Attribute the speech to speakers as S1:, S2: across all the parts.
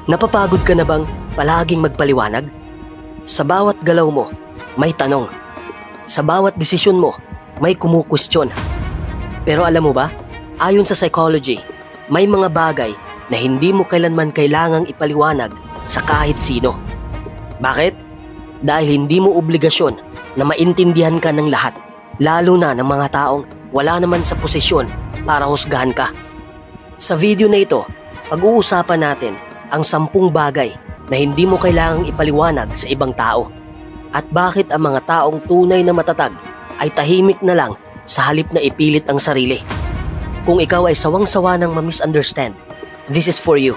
S1: Napapagod ka na bang palaging magpaliwanag? Sa bawat galaw mo, may tanong. Sa bawat desisyon mo, may kumukwestiyon. Pero alam mo ba, ayon sa psychology, may mga bagay na hindi mo kailanman kailangang ipaliwanag sa kahit sino. Bakit? Dahil hindi mo obligasyon na maintindihan ka ng lahat, lalo na ng mga taong wala naman sa posisyon para husgahan ka. Sa video na ito, pag-uusapan natin ang 10 bagay na hindi mo kailangang ipaliwanag sa ibang tao at bakit ang mga taong tunay na matatag ay tahimik na lang sa halip na ipilit ang sarili. Kung ikaw ay sawang-sawa ng ma-misunderstand, this is for you.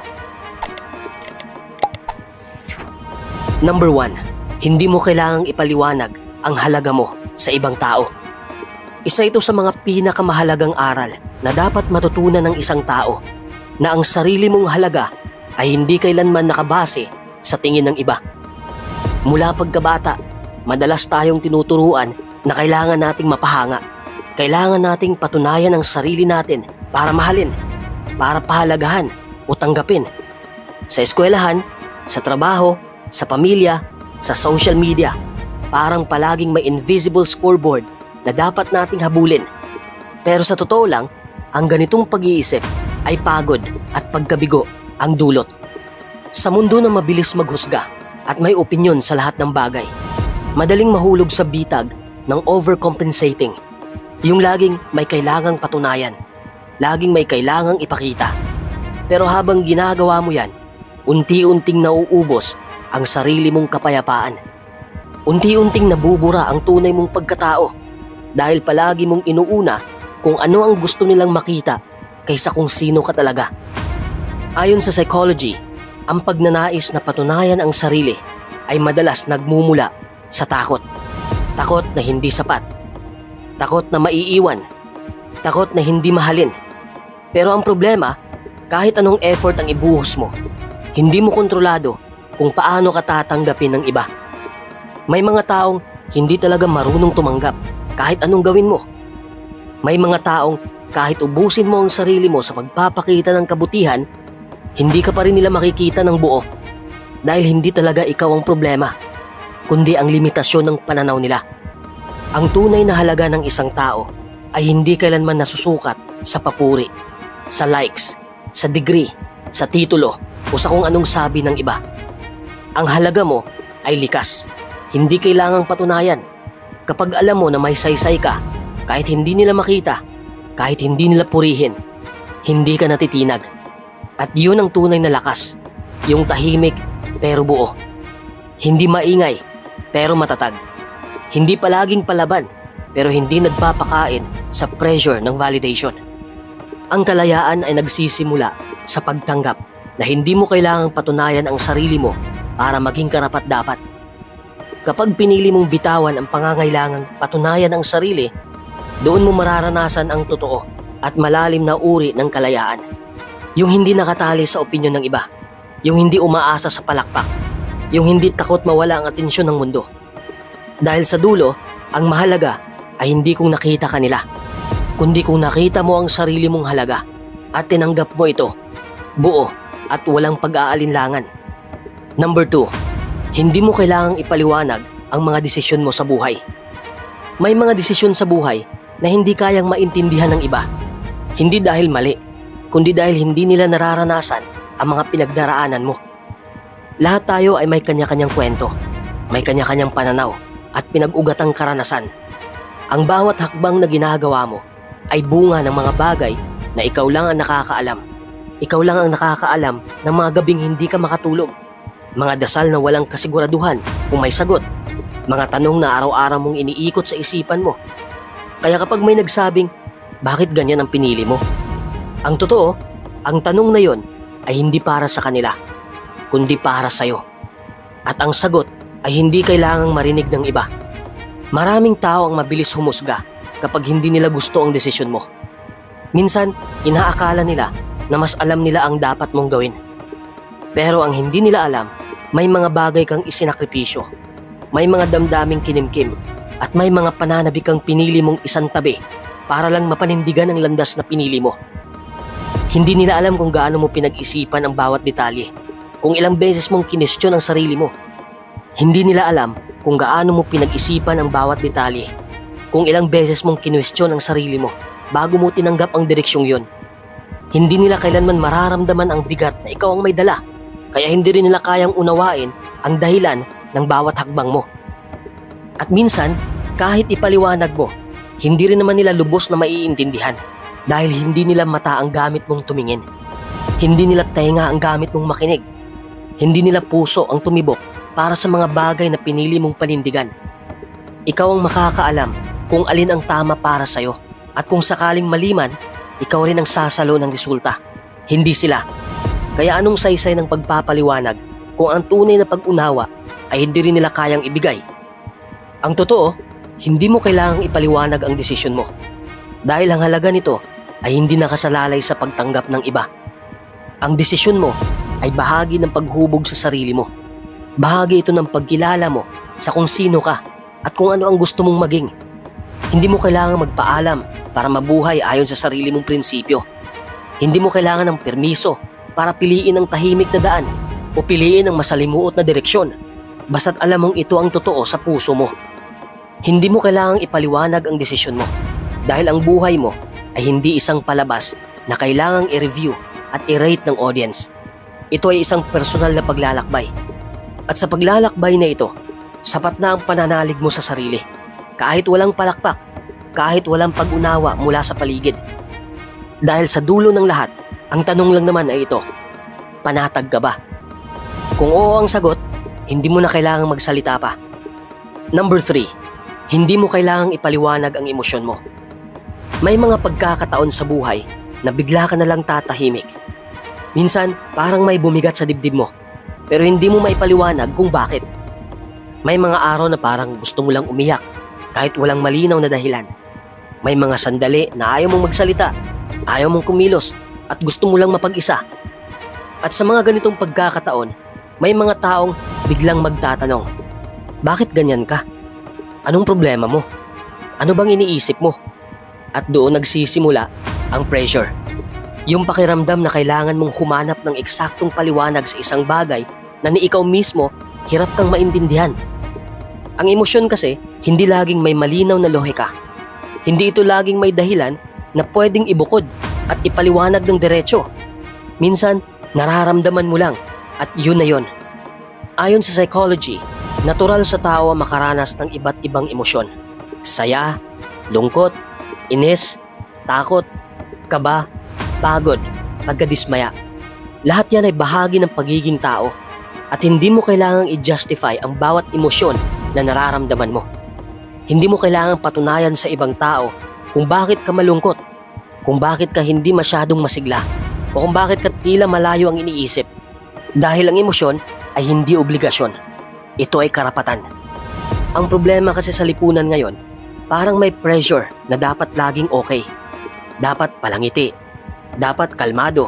S1: Number 1, hindi mo kailangang ipaliwanag ang halaga mo sa ibang tao. Isa ito sa mga pinakamahalagang aral na dapat matutunan ng isang tao, na ang sarili mong halaga ay hindi kailanman nakabase sa tingin ng iba. Mula pagkabata, madalas tayong tinuturuan na kailangan nating mapahanga. Kailangan nating patunayan ang sarili natin para mahalin, para pahalagahan o tanggapin. Sa eskwelahan, sa trabaho, sa pamilya, sa social media, parang palaging may invisible scoreboard na dapat nating habulin. Pero sa totoo lang, ang ganitong pag-iisip ay pagod at pagkabigo ang dulot. Sa mundo na mabilis maghusga at may opinyon sa lahat ng bagay, madaling mahulog sa bitag ng overcompensating. Yung laging may kailangang patunayan, laging may kailangang ipakita. Pero habang ginagawa mo yan, unti-unting nauubos ang sarili mong kapayapaan. Unti-unting nabubura ang tunay mong pagkatao dahil palagi mong inuuna kung ano ang gusto nilang makita kaysa kung sino ka talaga. Ayon sa psychology, ang pagnanais na patunayan ang sarili ay madalas nagmumula sa takot. Takot na hindi sapat. Takot na maiiwan. Takot na hindi mahalin. Pero ang problema, kahit anong effort ang ibuhos mo, hindi mo kontrolado kung paano ka tatanggapin ng iba. May mga taong hindi talaga marunong tumanggap kahit anong gawin mo. May mga taong kahit ubusin mo ang sarili mo sa pagpapakita ng kabutihan, hindi ka pa rin nila makikita ng buo dahil hindi talaga ikaw ang problema, kundi ang limitasyon ng pananaw nila. Ang tunay na halaga ng isang tao ay hindi kailanman nasusukat sa papuri, sa likes, sa degree, sa titulo o sa kung anong sabi ng iba. Ang halaga mo ay likas, hindi kailangang patunayan. Kapag alam mo na may saysay ka, kahit hindi nila makita, kahit hindi nila purihin, hindi ka natitinag. At yun ang tunay na lakas, yung tahimik pero buo. Hindi maingay pero matatag. Hindi palaging palaban pero hindi nagpapakain sa pressure ng validation. Ang kalayaan ay nagsisimula sa pagtanggap na hindi mo kailangang patunayan ang sarili mo para maging karapat-dapat. Kapag pinili mong bitawan ang pangangailangang patunayan ang sarili, doon mo mararanasan ang totoo at malalim na uri ng kalayaan. Yung hindi nakatali sa opinyon ng iba, yung hindi umaasa sa palakpak, yung hindi takot mawala ang atensyon ng mundo. Dahil sa dulo, ang mahalaga ay hindi kung nakita ka nila, kundi kung nakita mo ang sarili mong halaga at tinanggap mo ito, buo at walang pag-aalinlangan. Number 2, hindi mo kailangang ipaliwanag ang mga desisyon mo sa buhay. May mga desisyon sa buhay na hindi kayang maintindihan ng iba. Hindi dahil mali, kundi dahil hindi nila nararanasan ang mga pinagdaraanan mo. Lahat tayo ay may kanya-kanyang kwento, may kanya-kanyang pananaw at pinag-ugatang karanasan. Ang bawat hakbang na ginagawa mo ay bunga ng mga bagay na ikaw lang ang nakakaalam. Ikaw lang ang nakakaalam ng mga gabing hindi ka makatulog. Mga dasal na walang kasiguraduhan kung may sagot. Mga tanong na araw-araw mong iniikot sa isipan mo. Kaya kapag may nagsabing, bakit ganyan ang pinili mo? Ang totoo, ang tanong na yon ay hindi para sa kanila, kundi para sa'yo. At ang sagot ay hindi kailangang marinig ng iba. Maraming tao ang mabilis humusga kapag hindi nila gusto ang desisyon mo. Minsan, inaakala nila na mas alam nila ang dapat mong gawin. Pero ang hindi nila alam, may mga bagay kang isinakripisyo, may mga damdaming kinimkim, at may mga pananabik kang pinili mong isang tabi para lang mapanindigan ang landas na pinili mo. Hindi nila alam kung gaano mo pinag-isipan ang bawat detalye. kung ilang beses mong kinestyon ang sarili mo. Hindi nila alam kung gaano mo pinag-isipan ang bawat detalye, kung ilang beses mong kinestyon ang sarili mo bago mo tinanggap ang direksyong yon. Hindi nila kailanman mararamdaman ang bigat na ikaw ang may dala, kaya hindi rin nila kayang unawain ang dahilan ng bawat hakbang mo. At minsan, kahit ipaliwanag mo, hindi rin naman nila lubos na maiintindihan dahil hindi nila mata ang gamit mong tumingin. Hindi nila tenga ang gamit mong makinig. Hindi nila puso ang tumibok para sa mga bagay na pinili mong panindigan. Ikaw ang makakaalam kung alin ang tama para sa'yo at kung sakaling mali man, ikaw rin ang sasalo ng resulta, hindi sila. Kaya anong saysay ng pagpapaliwanag kung ang tunay na pag-unawa ay hindi rin nila kayang ibigay? Ang totoo, hindi mo kailangang ipaliwanag ang desisyon mo dahil ang halaga nito ay hindi nakasalalay sa pagtanggap ng iba. Ang desisyon mo ay bahagi ng paghubog sa sarili mo. Bahagi ito ng pagkilala mo sa kung sino ka at kung ano ang gusto mong maging. Hindi mo kailangang magpaalam para mabuhay ayon sa sarili mong prinsipyo. Hindi mo kailangan ng permiso para piliin ang tahimik na daan o piliin ang masalimuot na direksyon. Basta't alam mong ito ang totoo sa puso mo. Hindi mo kailangang ipaliwanag ang desisyon mo dahil ang buhay mo ay hindi isang palabas na kailangang i-review at i-rate ng audience. Ito ay isang personal na paglalakbay. At sa paglalakbay na ito, sapat na ang pananalig mo sa sarili. Kahit walang palakpak, kahit walang pag-unawa mula sa paligid. Dahil sa dulo ng lahat, ang tanong lang naman ay ito, panatag ka ba? Kung oo ang sagot, hindi mo na kailangang magsalita pa. Number 3. Hindi mo kailangang ipaliwanag ang emosyon mo. May mga pagkakataon sa buhay na bigla ka na lang tatahimik. Minsan, parang may bumigat sa dibdib mo, pero hindi mo maipaliwanag kung bakit. May mga araw na parang gusto mo lang umiyak, kahit walang malinaw na dahilan. May mga sandali na ayaw mong magsalita, ayaw mong kumilos, at gusto mo lang mapag-isa. At sa mga ganitong pagkakataon, may mga taong biglang magtatanong, bakit ganyan ka? Anong problema mo? Ano bang iniisip mo? At doon nagsisimula ang pressure. Yung pakiramdam na kailangan mong humanap ng eksaktong paliwanag sa isang bagay na ni ikaw mismo hirap kang maintindihan. Ang emosyon kasi hindi laging may malinaw na lohika. Hindi ito laging may dahilan na pwedeng ibukod at ipaliwanag ng diretso. Minsan, nararamdaman mo lang at yun na yun. Ayon sa psychology, natural sa tao ang makaranas ng iba't ibang emosyon. Saya, lungkot, inis, takot, kaba, pagod, pagkadismaya. Lahat yan ay bahagi ng pagiging tao at hindi mo kailangang i-justify ang bawat emosyon na nararamdaman mo. Hindi mo kailangang patunayan sa ibang tao kung bakit ka malungkot, kung bakit ka hindi masyadong masigla, o kung bakit ka tila malayo ang iniisip. Dahil ang emosyon ay hindi obligasyon. Ito ay karapatan. Ang problema kasi sa lipunan ngayon, parang may pressure na dapat laging okay. Dapat palangiti. Dapat kalmado.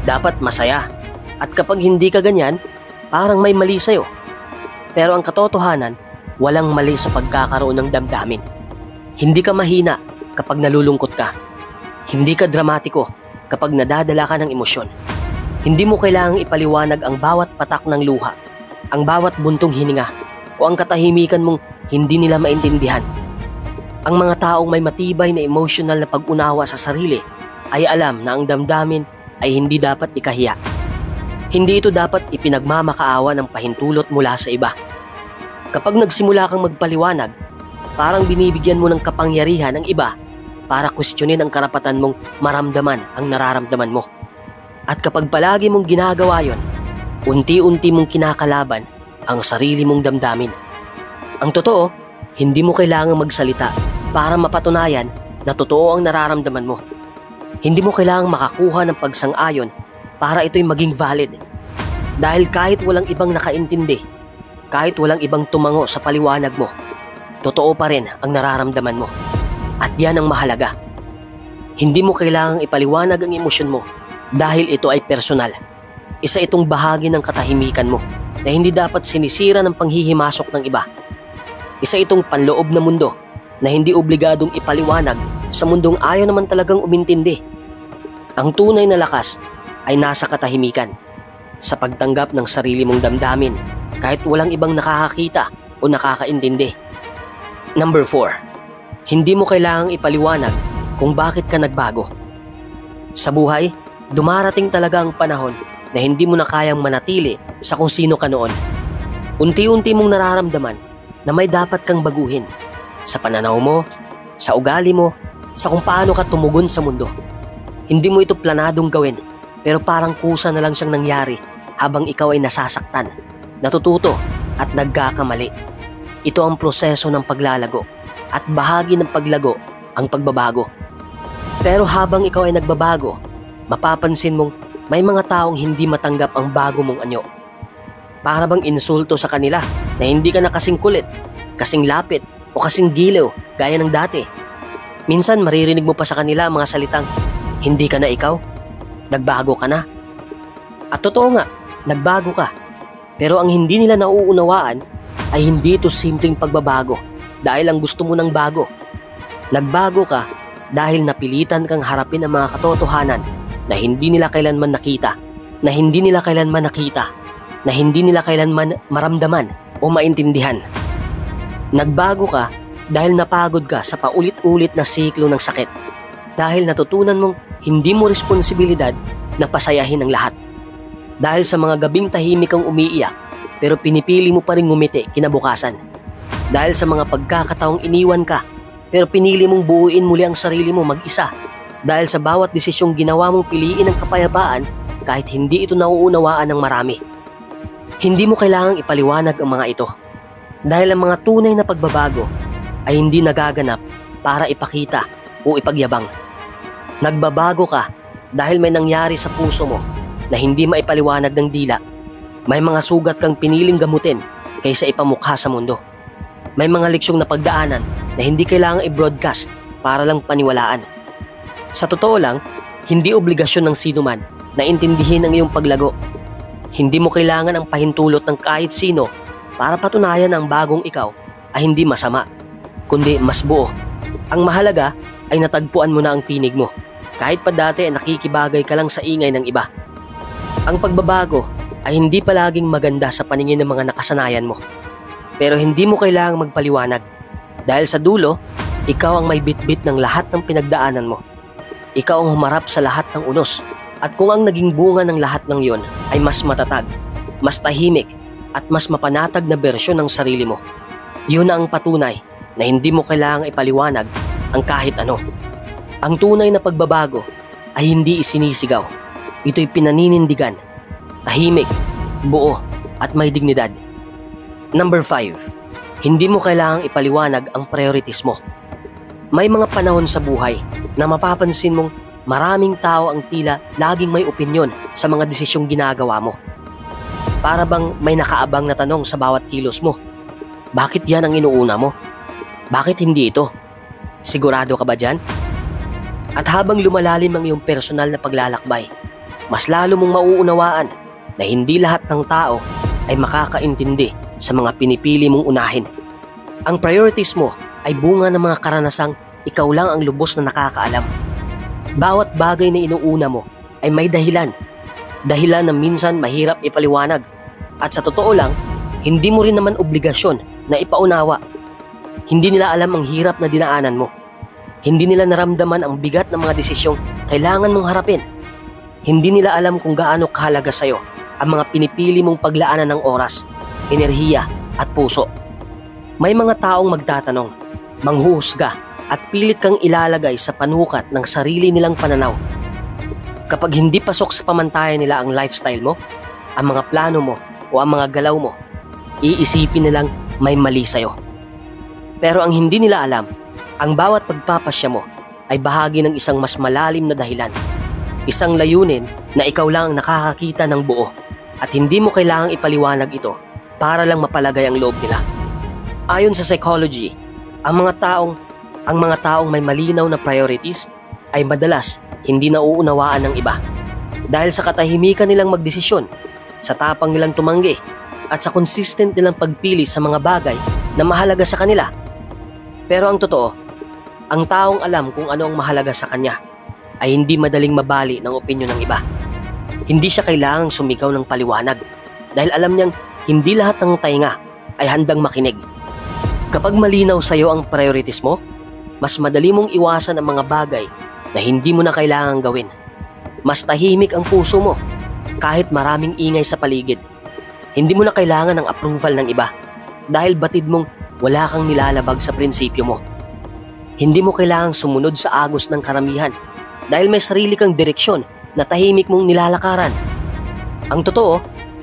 S1: Dapat masaya. At kapag hindi ka ganyan, parang may mali sa'yo. Pero ang katotohanan, walang mali sa pagkakaroon ng damdamin. Hindi ka mahina kapag nalulungkot ka. Hindi ka dramatiko kapag nadadala ka ng emosyon. Hindi mo kailangang ipaliwanag ang bawat patak ng luha, ang bawat buntong hininga, o ang katahimikan mong hindi nila maintindihan. Ang mga taong may matibay na emotional na pag-unawa sa sarili ay alam na ang damdamin ay hindi dapat ikahiya. Hindi ito dapat ipinagmamakaawa ng pahintulot mula sa iba. Kapag nagsimula kang magpaliwanag, parang binibigyan mo ng kapangyarihan ang iba para kwestiyonin ang karapatan mong maramdaman ang nararamdaman mo. At kapag palagi mong ginagawa yon, unti-unti mong kinakalaban ang sarili mong damdamin. Ang totoo, hindi mo kailangang magsalita para mapatunayan na totoo ang nararamdaman mo. Hindi mo kailangang makakuha ng pagsang-ayon para ito'y maging valid. Dahil kahit walang ibang nakaintindi, kahit walang ibang tumango sa paliwanag mo, totoo pa rin ang nararamdaman mo. At yan ang mahalaga. Hindi mo kailangang ipaliwanag ang emosyon mo dahil ito ay personal. Isa itong bahagi ng katahimikan mo na hindi dapat sinisira ng panghihimasok ng iba. Isa itong panloob na mundo na hindi obligadong ipaliwanag sa mundong ayaw naman talagang umintindi. Ang tunay na lakas ay nasa katahimikan. sa pagtanggap ng sarili mong damdamin kahit walang ibang nakakakita o nakakaintindi. Number 4. Hindi mo kailangang ipaliwanag kung bakit ka nagbago. Sa buhay, dumarating talaga ang panahon na hindi mo na kayang manatili sa kung sino ka noon. Unti-unti mong nararamdaman na may dapat kang baguhin sa pananaw mo, sa ugali mo, sa kung paano ka tumugon sa mundo. Hindi mo ito planadong gawin, pero parang kusa na lang siyang nangyari habang ikaw ay nasasaktan, natututo at nagkakamali. Ito ang proseso ng paglalago at bahagi ng paglago ang pagbabago. Pero habang ikaw ay nagbabago, mapapansin mong may mga taong hindi matanggap ang bago mong anyo. Para bang insulto sa kanila na hindi ka na kasing kulit, kasing lapit o kasing gilaw gaya ng dati. Minsan maririnig mo pa sa kanila mga salitang, hindi ka na ikaw, nagbago ka na. At totoo nga, nagbago ka. Pero ang hindi nila nauunawaan ay hindi ito simpleng pagbabago dahil ang gusto mo ng bago. Nagbago ka dahil napilitan kang harapin ang mga katotohanan na hindi nila kailanman nakita, na hindi nila kailanman maramdaman o maintindihan. Nagbago ka dahil napagod ka sa paulit-ulit na siklo ng sakit. Dahil natutunan mong hindi mo responsibilidad na pasayahin ang lahat. Dahil sa mga gabing tahimik kang umiiyak pero pinipili mo pa rin ngumiti kinabukasan. Dahil sa mga pagkakataong iniwan ka pero pinili mong buuin muli ang sarili mo mag-isa. Dahil sa bawat desisyong ginawa mong piliin ang kapayapaan kahit hindi ito nauunawaan ng marami. Hindi mo kailangang ipaliwanag ang mga ito. Dahil ang mga tunay na pagbabago ay hindi nagaganap para ipakita o ipagyabang. Nagbabago ka dahil may nangyari sa puso mo na hindi maipaliwanag ng dila. May mga sugat kang piniling gamutin kaysa ipamukha sa mundo. May mga leksyong napagdaanan na hindi kailangang i-broadcast para lang paniwalaan. Sa totoo lang, hindi obligasyon ng sinuman na intindihin ang iyong paglago. Hindi mo kailangan ang pahintulot ng kahit sino para patunayan na ang bagong ikaw ay hindi masama, kundi mas buo. Ang mahalaga ay natagpuan mo na ang tinig mo, kahit pa dati ay nakikibagay ka lang sa ingay ng iba. Ang pagbabago ay hindi palaging maganda sa paningin ng mga nakasanayan mo. Pero hindi mo kailangang magpaliwanag dahil sa dulo, ikaw ang may bitbit ng lahat ng pinagdaanan mo. Ikaw ang humarap sa lahat ng unos at kung ang naging bunga ng lahat ng yon ay mas matatag, mas tahimik at mas mapanatag na bersyon ng sarili mo. Yun ang patunay na hindi mo kailangang ipaliwanag ang kahit ano. Ang tunay na pagbabago ay hindi isinisigaw. Ito'y pinaninindigan, tahimik, buo at may dignidad. Number 5. Hindi mo kailangang ipaliwanag ang priorities mo. May mga panahon sa buhay na mapapansin mong maraming tao ang tila laging may opinyon sa mga desisyong ginagawa mo. Para bang may nakaabang na tanong sa bawat kilos mo. Bakit yan ang inuuna mo? Bakit hindi ito? Sigurado ka ba dyan? At habang lumalalim ang iyong personal na paglalakbay, mas lalo mong mauunawaan na hindi lahat ng tao ay makakaintindi sa mga pinipili mong unahin. Ang priorities mo ay bunga ng mga karanasang ikaw lang ang lubos na nakakaalam. Bawat bagay na inuuna mo ay may dahilan. Dahilan na minsan mahirap ipaliwanag. At sa totoo lang, hindi mo rin naman obligasyon na ipaunawa. Hindi nila alam ang hirap na dinaanan mo. Hindi nila naramdaman ang bigat ng mga desisyong kailangan mong harapin. Hindi nila alam kung gaano kahalaga sa'yo ang mga pinipili mong paglaanan ng oras, enerhiya at puso. May mga taong magtatanong, manghuhusga at pilit kang ilalagay sa panukat ng sarili nilang pananaw. Kapag hindi pasok sa pamantayan nila ang lifestyle mo, ang mga plano mo o ang mga galaw mo, iisipin nilang may mali sa'yo. Pero ang hindi nila alam, ang bawat pagpapasya mo ay bahagi ng isang mas malalim na dahilan. Isang layunin na ikaw lang ang nakakakita ng buo at hindi mo kailangang ipaliwanag ito para lang mapalagay ang loob nila. Ayon sa psychology, ang mga taong may malinaw na priorities ay madalas hindi nauunawaan ng iba. Dahil sa katahimikan nilang magdesisyon, sa tapang nilang tumanggi, at sa consistent nilang pagpili sa mga bagay na mahalaga sa kanila. Pero ang totoo, ang taong alam kung ano ang mahalaga sa kanya ay hindi madaling mabali ng opinyon ng iba. Hindi siya kailangang sumigaw ng paliwanag dahil alam niyang hindi lahat ng tainga ay handang makinig. Kapag malinaw sa iyo ang priorities mo, mas madali mong iwasan ang mga bagay na hindi mo na kailangang gawin. Mas tahimik ang puso mo kahit maraming ingay sa paligid. Hindi mo na kailangan ng approval ng iba dahil batid mong wala kang nilalabag sa prinsipyo mo. Hindi mo kailangang sumunod sa agos ng karamihan dahil may sarili kang direksyon na tahimik mong nilalakaran. Ang totoo,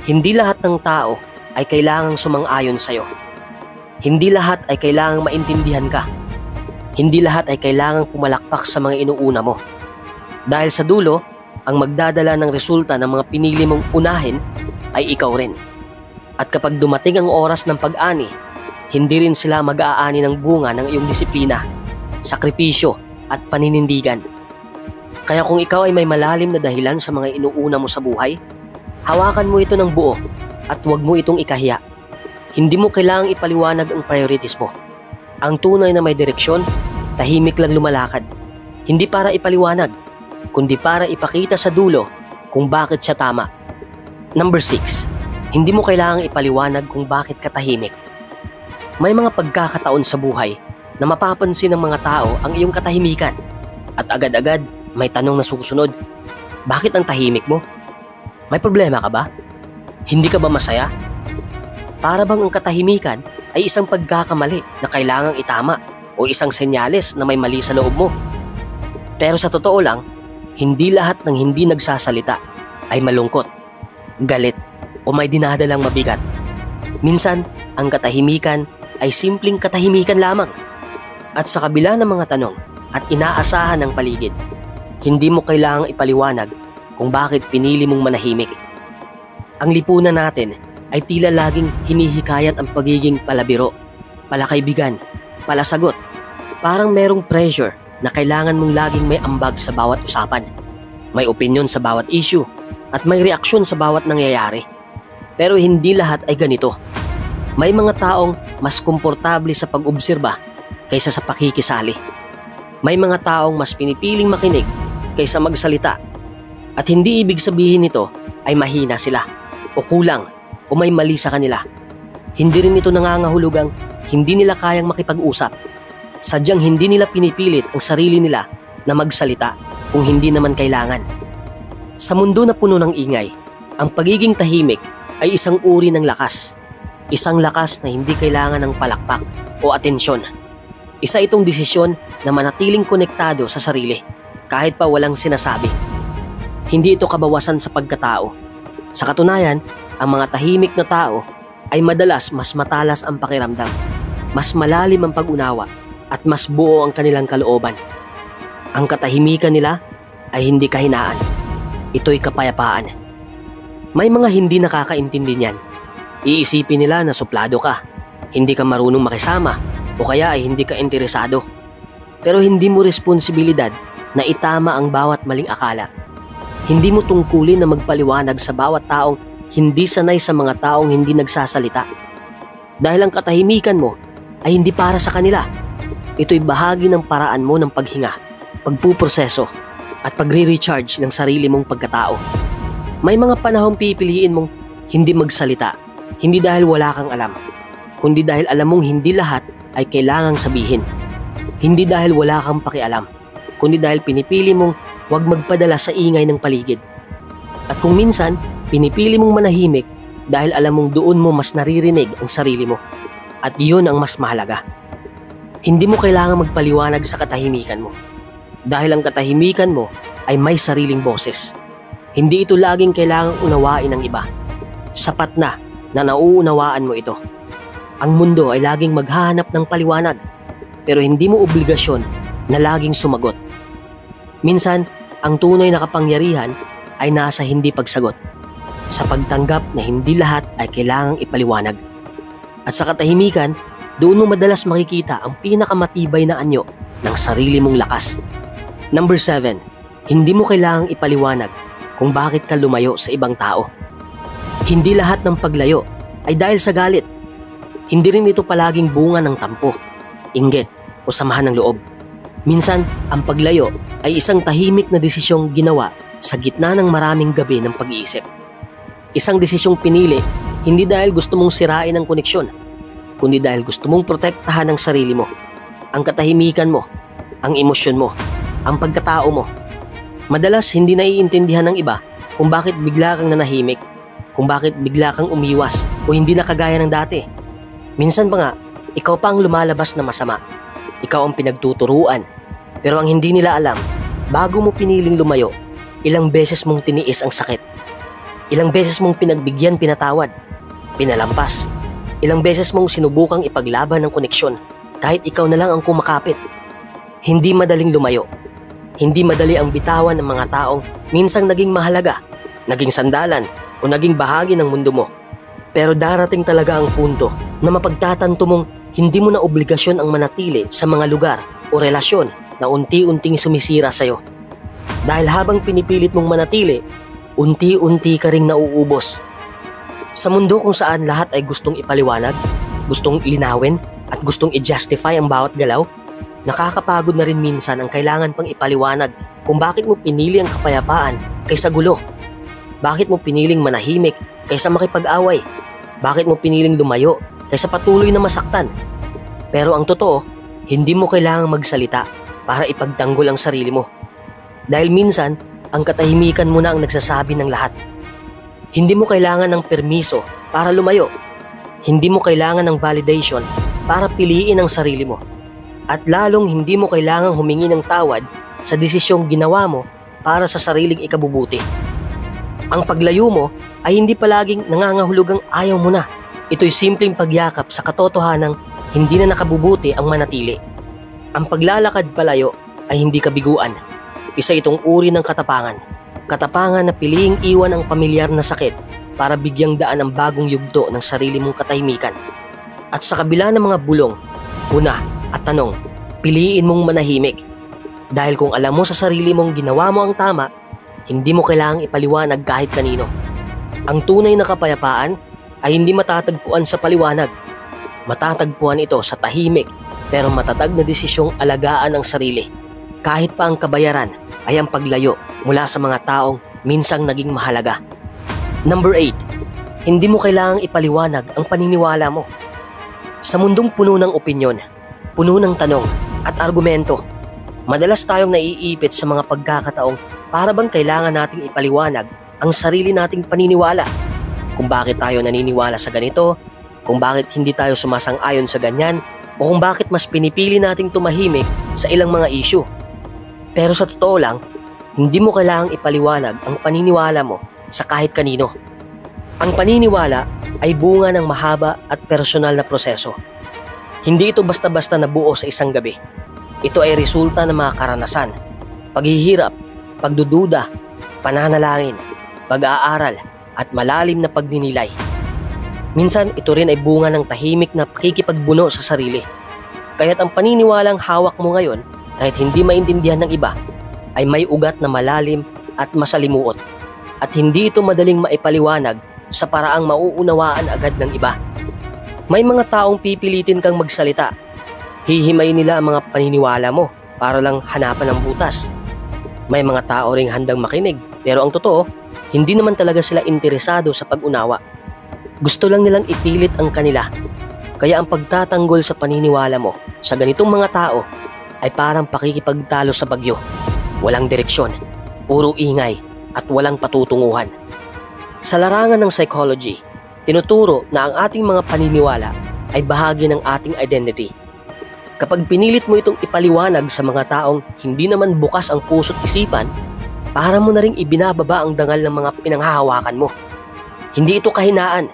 S1: hindi lahat ng tao ay kailangang sumang-ayon sa'yo. Hindi lahat ay kailangang maintindihan ka. Hindi lahat ay kailangang pumalakpak sa mga inuuna mo. Dahil sa dulo, ang magdadala ng resulta ng mga pinili mong unahin ay ikaw rin. At kapag dumating ang oras ng pag-ani, hindi rin sila mag-aani ng bunga ng iyong disiplina, sakripisyo at paninindigan. Kaya kung ikaw ay may malalim na dahilan sa mga inuuna mo sa buhay, hawakan mo ito ng buo at huwag mo itong ikahiya. Hindi mo kailangang ipaliwanag ang priorities mo. Ang tunay na may direksyon, tahimik lang lumalakad. Hindi para ipaliwanag, kundi para ipakita sa dulo kung bakit siya tama. Number 6, hindi mo kailangang ipaliwanag kung bakit ka tahimik. May mga pagkakataon sa buhay na mapapansin ng mga tao ang iyong katahimikan at agad-agad may tanong na susunod. Bakit ang tahimik mo? May problema ka ba? Hindi ka ba masaya? Para bang ang katahimikan ay isang pagkakamali na kailangang itama o isang senyales na may mali sa loob mo? Pero sa totoo lang, hindi lahat ng hindi nagsasalita ay malungkot, galit o may dinadalang mabigat. Minsan, ang katahimikan ay simpleng katahimikan lamang. At sa kabila ng mga tanong at inaasahan ng paligid, hindi mo kailangang ipaliwanag kung bakit pinili mong manahimik. Ang lipunan natin ay tila laging hinihikayat ang pagiging palabiro, palakaibigan, palasagot. Parang merong pressure na kailangan mong laging may ambag sa bawat usapan, may opinyon sa bawat issue, at may reaksyon sa bawat nangyayari. Pero hindi lahat ay ganito. May mga taong mas komportable sa pag-obserba kaysa sa pakikisali. May mga taong mas pinipiling makinig kaysa magsalita. At hindi ibig sabihin nito ay mahina sila o kulang o may mali sa kanila. Hindi rin ito nangangahulugang hindi nila kayang makipag-usap. Sadyang hindi nila pinipilit ang sarili nila na magsalita kung hindi naman kailangan. Sa mundo na puno ng ingay, ang pagiging tahimik ay isang uri ng lakas. Isang lakas na hindi kailangan ng palakpak o atensyon. Isa itong desisyon na manatiling konektado sa sarili kahit pa walang sinasabi. Hindi ito kabawasan sa pagkatao. Sa katunayan, ang mga tahimik na tao ay madalas mas matalas ang pakiramdam, mas malalim ang pag-unawa at mas buo ang kanilang kalooban. Ang katahimikan nila ay hindi kahinaan. Ito'y kapayapaan. May mga hindi nakakaintindi niyan. Iisipin nila na suplado ka, hindi ka marunong makisama, o kaya ay hindi ka interesado. Pero hindi mo responsibilidad na itama ang bawat maling akala. Hindi mo tungkulin na magpaliwanag sa bawat taong hindi sanay sa mga taong hindi nagsasalita. Dahil ang katahimikan mo ay hindi para sa kanila. Ito'y bahagi ng paraan mo ng paghinga, pagpuproseso, at pagre-recharge ng sarili mong pagkatao. May mga panahong pipiliin mong hindi magsalita, hindi dahil wala kang alam, kundi dahil alam mong hindi lahat ay kailangang sabihin. Hindi dahil wala kang pakialam, kundi dahil pinipili mong huwag magpadala sa ingay ng paligid. At kung minsan, pinipili mong manahimik dahil alam mong doon mo mas naririnig ang sarili mo. At iyon ang mas mahalaga. Hindi mo kailangan magpaliwanag sa katahimikan mo. Dahil ang katahimikan mo ay may sariling boses. Hindi ito laging kailangang unawain ng iba. Sapat na nauunawaan mo ito. Ang mundo ay laging maghahanap ng paliwanag, pero hindi mo obligasyon na laging sumagot. Minsan, ang tunay na kapangyarihan ay nasa hindi pagsagot, sa pagtanggap na hindi lahat ay kailangang ipaliwanag. At sa katahimikan, doon mo madalas makikita ang pinakamatibay na anyo ng sarili mong lakas. Number 7, hindi mo kailangang ipaliwanag kung bakit ka lumayo sa ibang tao. Hindi lahat ng paglayo ay dahil sa galit. Hindi rin ito palaging bunga ng tampo, inggit o samahan ng loob. Minsan, ang paglayo ay isang tahimik na desisyong ginawa sa gitna ng maraming gabi ng pag-iisip. Isang desisyong pinili hindi dahil gusto mong sirain ang koneksyon, kundi dahil gusto mong protektahan ang sarili mo, ang katahimikan mo, ang emosyon mo, ang pagkatao mo. Madalas hindi naiintindihan ng iba kung bakit bigla kang nanahimik, kung bakit bigla kang umiwas o hindi na kagaya ng dati. Minsan pa nga, ikaw pa ang lumalabas na masama. Ikaw ang pinagtuturuan. Pero ang hindi nila alam, bago mo piniling lumayo, ilang beses mong tiniis ang sakit. Ilang beses mong pinagbigyan, pinatawad, pinalampas. Ilang beses mong sinubukang ipaglaban ng koneksyon kahit ikaw na lang ang kumakapit. Hindi madaling lumayo. Hindi madali ang bitawan ng mga taong minsang naging mahalaga, naging sandalan o naging bahagi ng mundo mo. Pero darating talaga ang punto na mapagtatanto mong hindi mo na obligasyon ang manatili sa mga lugar o relasyon na unti-unting sumisira sa'yo. Dahil habang pinipilit mong manatili, unti-unti ka ring nauubos. Sa mundo kung saan lahat ay gustong ipaliwanag, gustong linawin, at gustong i-justify ang bawat galaw, nakakapagod na rin minsan ang kailangan pang ipaliwanag kung bakit mo pinili ang kapayapaan kaysa gulo. Bakit mo piniling manahimik kaysa makipag-away? Bakit mo piniling lumayo kaysa patuloy na masaktan? Pero ang totoo, hindi mo kailangang magsalita para ipagtanggol ang sarili mo. Dahil minsan, ang katahimikan mo na ang nagsasabi ng lahat. Hindi mo kailangan ng permiso para lumayo. Hindi mo kailangan ng validation para piliin ang sarili mo. At lalong hindi mo kailangang humingi ng tawad sa desisyong ginawa mo para sa sariling ikabubuti. Ang paglayo mo ay hindi palaging nangangahulugang ayaw mo na. Ito'y simpleng pagyakap sa katotohanang hindi na nakabubuti ang manatili. Ang paglalakad palayo ay hindi kabiguan. Isa itong uri ng katapangan. Katapangan na piliing iwan ang pamilyar na sakit para bigyang daan ang bagong yugto ng sarili mong katahimikan. At sa kabila ng mga bulong, puna at tanong, piliin mong manahimik. Dahil kung alam mo sa sarili mong ginawa mo ang tama, hindi mo kailangang ipaliwanag kahit kanino. Ang tunay na kapayapaan ay hindi matatagpuan sa paliwanag. Matatagpuan ito sa tahimik pero matatag na desisyong alagaan ang sarili. Kahit pa ang kabayaran ay ang paglayo mula sa mga taong minsang naging mahalaga. Number 8. Hindi mo kailangang ipaliwanag ang paniniwala mo. Sa mundong puno ng opinyon, puno ng tanong at argumento, madalas tayong naiipit sa mga pagkakataong para bang kailangan nating ipaliwanag ang sarili nating paniniwala. Kung bakit tayo naniniwala sa ganito, kung bakit hindi tayo sumasang-ayon sa ganyan, o kung bakit mas pinipili nating tumahimik sa ilang mga issue. Pero sa totoo lang, hindi mo kailangang ipaliwanag ang paniniwala mo sa kahit kanino. Ang paniniwala ay bunga ng mahaba at personal na proseso. Hindi ito basta-basta nabuo sa isang gabi. Ito ay resulta ng mga karanasan, paghihirap, pagdududa, pananalangin, pag-aaral, at malalim na pagninilay. Minsan ito rin ay bunga ng tahimik na pakikipagbuno sa sarili. Kaya't ang paniniwalang hawak mo ngayon, kahit hindi maintindihan ng iba, ay may ugat na malalim at masalimuot. At hindi ito madaling maipaliwanag sa paraang mauunawaan agad ng iba. May mga taong pipilitin kang magsalita. Hihimayin nila ang mga paniniwala mo para lang hanapan ng butas. May mga tao ring handang makinig, pero ang totoo, hindi naman talaga sila interesado sa pag-unawa. Gusto lang nilang ipilit ang kanila. Kaya ang pagtatanggol sa paniniwala mo sa ganitong mga tao ay parang pakikipagtalo sa bagyo. Walang direksyon, puro ingay at walang patutunguhan. Sa larangan ng psychology, tinuturo na ang ating mga paniniwala ay bahagi ng ating identity. Kapag pinilit mo itong ipaliwanag sa mga taong hindi naman bukas ang puso't isipan, para mo na ring ibinababa ang dangal ng mga pinanghahawakan mo. Hindi ito kahinaan,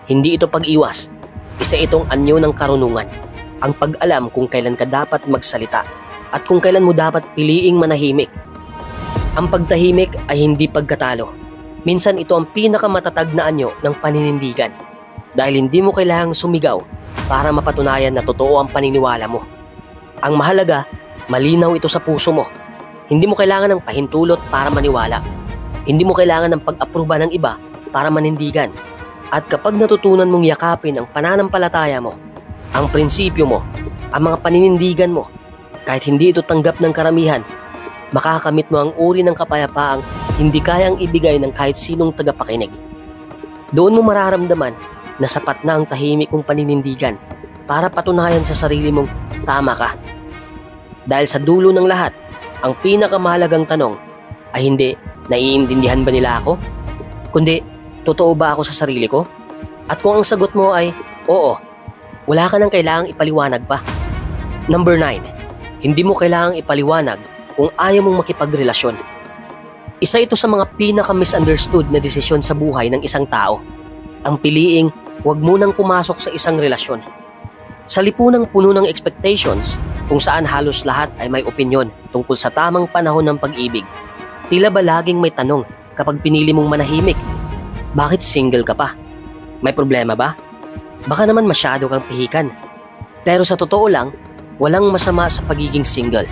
S1: hindi ito pag-iwas. Isa itong anyo ng karunungan, ang pag-alam kung kailan ka dapat magsalita at kung kailan mo dapat piliing manahimik. Ang pagtahimik ay hindi pagkatalo. Minsan ito ang pinakamatatag na anyo ng paninindigan dahil hindi mo kailangang sumigaw para mapatunayan na totoo ang paniniwala mo. Ang mahalaga, malinaw ito sa puso mo. Hindi mo kailangan ng pahintulot para maniwala. Hindi mo kailangan ng pag-aproba ng iba para manindigan. At kapag natutunan mong yakapin ang pananampalataya mo, ang prinsipyo mo, ang mga paninindigan mo, kahit hindi ito tanggap ng karamihan, makakamit mo ang uri ng kapayapaang hindi kayang ibigay ng kahit sinong tagapakinig. Doon mo mararamdaman na sapat na ang tahimik mong paninindigan para patunayan sa sarili mong tama ka. Dahil sa dulo ng lahat, ang pinakamahalagang tanong ay hindi naiintindihan ba nila ako? Kundi, totoo ba ako sa sarili ko? At kung ang sagot mo ay oo, wala ka nang kailangang ipaliwanag pa. Number 9, hindi mo kailangang ipaliwanag kung ayaw mong makipagrelasyon. Isa ito sa mga pinaka-misunderstood na desisyon sa buhay ng isang tao. Ang piliing huwag munang pumasok sa isang relasyon. Sa lipunang puno ng expectations, kung saan halos lahat ay may opinyon tungkol sa tamang panahon ng pag-ibig, tila ba laging may tanong kapag pinili mong manahimik? Bakit single ka pa? May problema ba? Baka naman masyado kang pihikan. Pero sa totoo lang, walang masama sa pagiging single.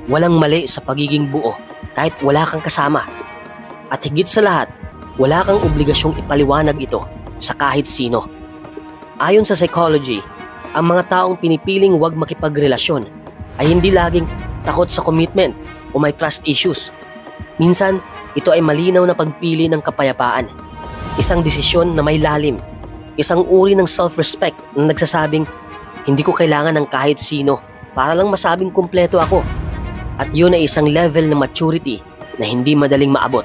S1: Walang mali sa pagiging buo kahit wala kang kasama. At higit sa lahat, wala kang obligasyong ipaliwanag ito sa kahit sino. Ayon sa psychology, ang mga taong pinipiling huwag makipagrelasyon ay hindi laging takot sa commitment o may trust issues. Minsan, ito ay malinaw na pagpili ng kapayapaan. Isang desisyon na may lalim. Isang uri ng self-respect na nagsasabing, hindi ko kailangan ng kahit sino para lang masabing kumpleto ako. At yun ay isang level ng maturity na hindi madaling maabot.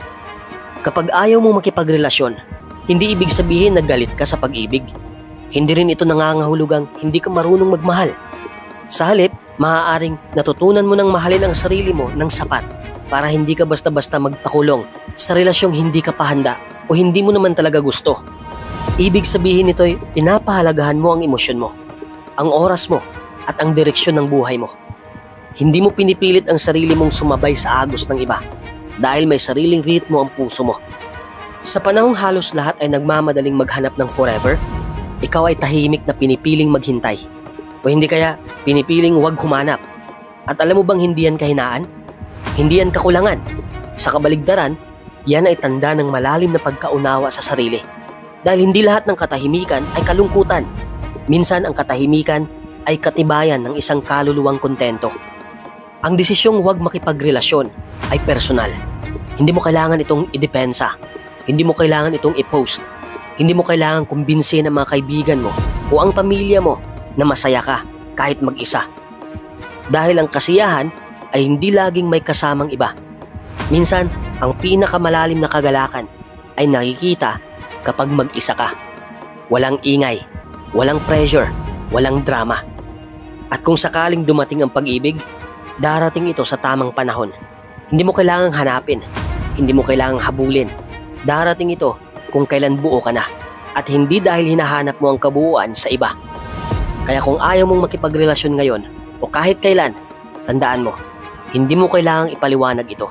S1: Kapag ayaw mong makipagrelasyon, hindi ibig sabihin na galit ka sa pag-ibig. Hindi rin ito nangangahulugang hindi ka marunong magmahal. Sa halip, maaaring natutunan mo ng mahalin ang sarili mo ng sapat para hindi ka basta-basta magpakulong sa relasyong hindi ka pahanda o hindi mo naman talaga gusto. Ibig sabihin nito'y pinapahalagahan mo ang emosyon mo, ang oras mo at ang direksyon ng buhay mo. Hindi mo pinipilit ang sarili mong sumabay sa agos ng iba dahil may sariling ritmo ang puso mo. Sa panahong halos lahat ay nagmamadaling maghanap ng forever, ikaw ay tahimik na pinipiling maghintay. O hindi kaya pinipiling huwag humanap. At alam mo bang hindi yan kahinaan? Hindi yan kakulangan. Sa kabaligtaran, yan ay tanda ng malalim na pagkaunawa sa sarili. Dahil hindi lahat ng katahimikan ay kalungkutan. Minsan ang katahimikan ay katibayan ng isang kaluluwang kontento. Ang desisyong huwag makipagrelasyon ay personal. Hindi mo kailangan itong idepensa. Hindi mo kailangan itong i-post. Hindi mo kailangan kumbinsin ang mga kaibigan mo o ang pamilya mo na masaya ka kahit mag-isa. Dahil ang kasiyahan ay hindi laging may kasamang iba. Minsan, ang pinakamalalim na kagalakan ay nakikita kapag mag-isa ka. Walang ingay, walang pressure, walang drama. At kung sakaling dumating ang pag-ibig, darating ito sa tamang panahon. Hindi mo kailangang hanapin, hindi mo kailangang habulin. Darating ito kung kailan buo ka na at hindi dahil hinahanap mo ang kabuuan sa iba. Kaya kung ayaw mong makipagrelasyon ngayon o kahit kailan, tandaan mo, hindi mo kailangang ipaliwanag ito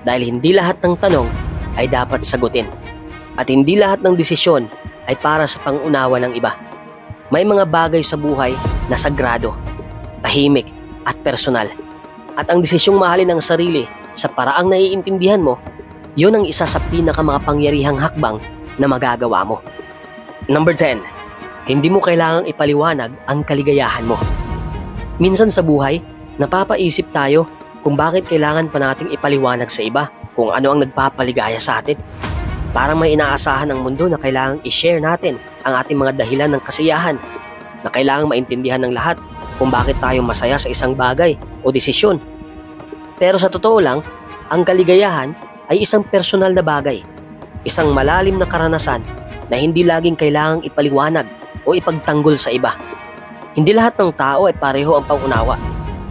S1: dahil hindi lahat ng tanong ay dapat sagutin at hindi lahat ng desisyon ay para sa pangunawa ng iba. May mga bagay sa buhay na sagrado, tahimik at personal. At ang desisyong mahalin ang sarili sa paraang naiintindihan mo, yun ang isa sa pinakamakapangyarihang hakbang na magagawa mo. Number 10, hindi mo kailangang ipaliwanag ang kaligayahan mo. Minsan sa buhay, napapaisip tayo kung bakit kailangan pa nating ipaliwanag sa iba kung ano ang nagpapaligaya sa atin. Parang may inaasahan ng mundo na kailangang i-share natin ang ating mga dahilan ng kasiyahan, na kailangang maintindihan ng lahat kung bakit tayo masaya sa isang bagay o desisyon. Pero sa totoo lang, ang kaligayahan ay isang personal na bagay, isang malalim na karanasan na hindi laging kailangang ipaliwanag o ipagtanggol sa iba. Hindi lahat ng tao ay pareho ang pangunawa,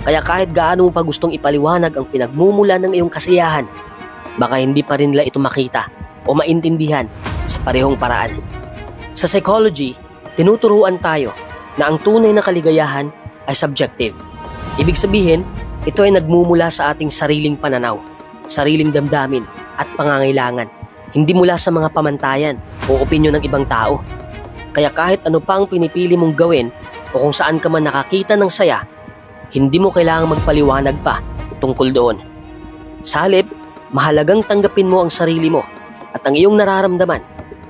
S1: kaya kahit gaano mo pa gustong ipaliwanag ang pinagmumula ng iyong kasiyahan, baka hindi pa rin nila ito makita o maintindihan sa parehong paraan. Sa psychology, tinuturuan tayo na ang tunay na kaligayahan ay subjective. Ibig sabihin, ito ay nagmumula sa ating sariling pananaw, sariling damdamin at pangangailangan, hindi mula sa mga pamantayan o opinyon ng ibang tao. Kaya kahit ano pa ang pinipili mong gawin o kung saan ka man nakakita ng saya, hindi mo kailangang magpaliwanag pa tungkol doon. Sa halip, mahalagang tanggapin mo ang sarili mo at ang iyong nararamdaman.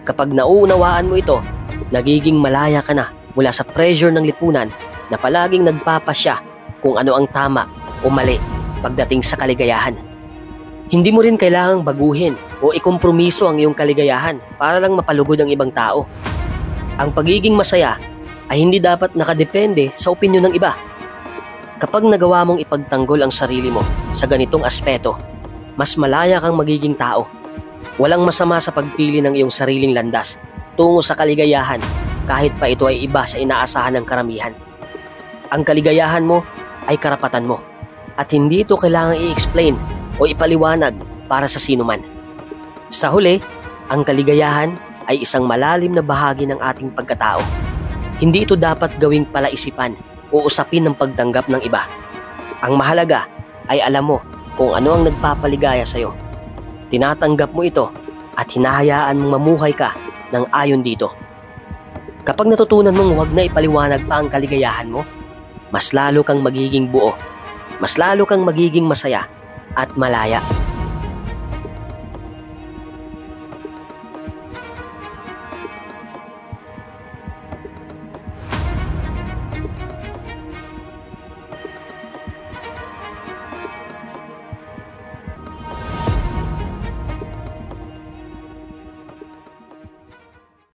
S1: Kapag nauunawaan mo ito, nagiging malaya ka na mula sa pressure ng lipunan na palaging nagpapasya kung ano ang tama o mali pagdating sa kaligayahan. Hindi mo rin kailangang baguhin o ikompromiso ang iyong kaligayahan para lang mapalugod ang ibang tao. Ang pagiging masaya ay hindi dapat nakadepende sa opinyon ng iba. Kapag nagawa mong ipagtanggol ang sarili mo sa ganitong aspeto, mas malaya kang magiging tao. Walang masama sa pagpili ng iyong sariling landas tungo sa kaligayahan kahit pa ito ay iba sa inaasahan ng karamihan. Ang kaligayahan mo ay karapatan mo at hindi ito kailangang i-explain o ipaliwanag para sa sinuman. Sa huli, ang kaligayahan ay isang malalim na bahagi ng ating pagkatao. Hindi ito dapat gawing palaisipan o usapin ng pagtanggap ng iba. Ang mahalaga ay alam mo kung ano ang nagpapaligaya sa iyo. Tinatanggap mo ito at hinahayaan mong mamuhay ka ng ayon dito. Kapag natutunan mong huwag na ipaliwanag pa ang kaligayahan mo, mas lalo kang magiging buo, mas lalo kang magiging masaya at malaya.